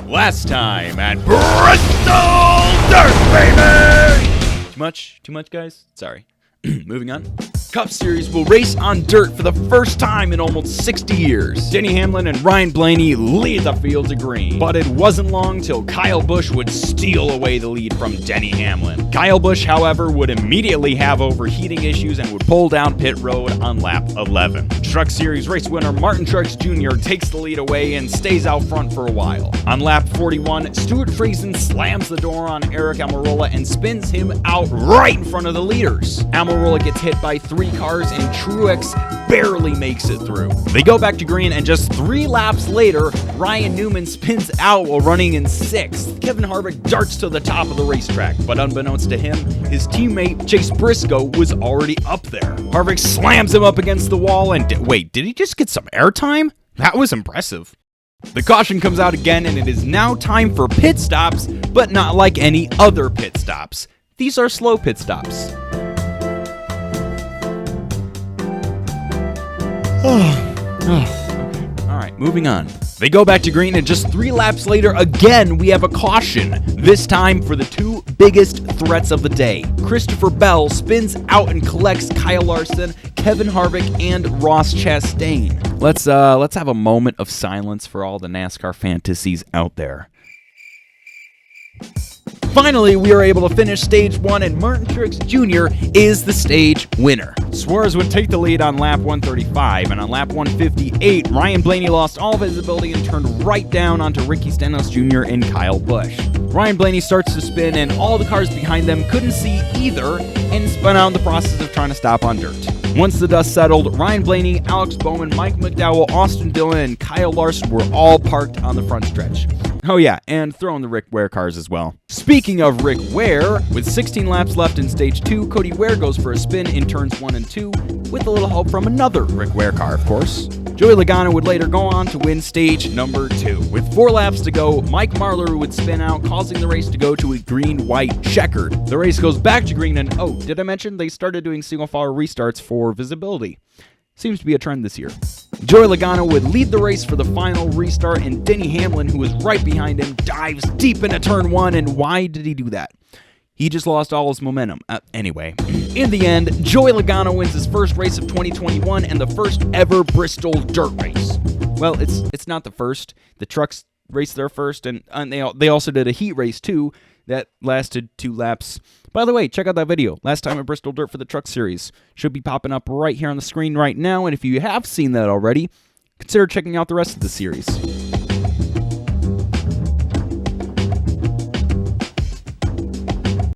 Last time at Bristol Dirt, baby! Too much, guys? Sorry. Moving on. Cup Series will race on dirt for the first time in almost 60 years. Denny Hamlin and Ryan Blaney lead the field to green, but it wasn't long till Kyle Busch would steal away the lead from Denny Hamlin. Kyle Busch, however, would immediately have overheating issues and would pull down pit road on lap 11. Truck Series race winner Martin Truex Jr. takes the lead away and stays out front for a while. On lap 41, Stuart Friesen slams the door on Aric Almirola and spins him out right in front of the leaders. Almirola gets hit by 3 cars and Truex barely makes it through. They go back to green and just 3 laps later, Ryan Newman spins out while running in 6th. Kevin Harvick darts to the top of the racetrack, but unbeknownst to him, his teammate Chase Briscoe was already up there. Harvick slams him up against the wall and wait, did he just get some airtime? That was impressive. The caution comes out again and it is now time for pit stops, but not like any other pit stops. These are slow pit stops. Alright, moving on. They go back to green, and just 3 laps later, again, we have a caution. This time for the 2 biggest threats of the day. Christopher Bell spins out and collects Kyle Larson, Kevin Harvick, and Ross Chastain. Let's have a moment of silence for all the NASCAR fantasies out there. Finally, we are able to finish Stage 1, and Martin Truex Jr. is the stage winner. Suarez would take the lead on lap 135, and on lap 158, Ryan Blaney lost all visibility and turned right down onto Ricky Stenhouse Jr. and Kyle Busch. Ryan Blaney starts to spin, and all the cars behind them couldn't see either, and spun out in the process of trying to stop on dirt. Once the dust settled, Ryan Blaney, Alex Bowman, Mike McDowell, Austin Dillon, and Kyle Larson were all parked on the front stretch. Oh yeah, and throw in the Rick Ware cars as well. Speaking of Rick Ware, with 16 laps left in Stage 2, Cody Ware goes for a spin in turns 1 and 2, with a little help from another Rick Ware car, of course. Joey Logano would later go on to win stage number 2. With 4 laps to go, Mike Marlar would spin out, causing the race to go to a green-white checkered. The race goes back to green, and oh, did I mention they started doing single-file restarts for visibility? Seems to be a trend this year. Joey Logano would lead the race for the final restart, and Denny Hamlin, who was right behind him, dives deep into turn 1, and why did he do that? He just lost all his momentum. Anyway, in the end, Joey Logano wins his first race of 2021 and the first ever Bristol Dirt race. Well, it's not the first. The trucks raced their first, and they also did a heat race too that lasted 2 laps. By the way, check out that video. Last time at Bristol Dirt for the Truck Series. Should be popping up right here on the screen right now, and if you have seen that already, consider checking out the rest of the series.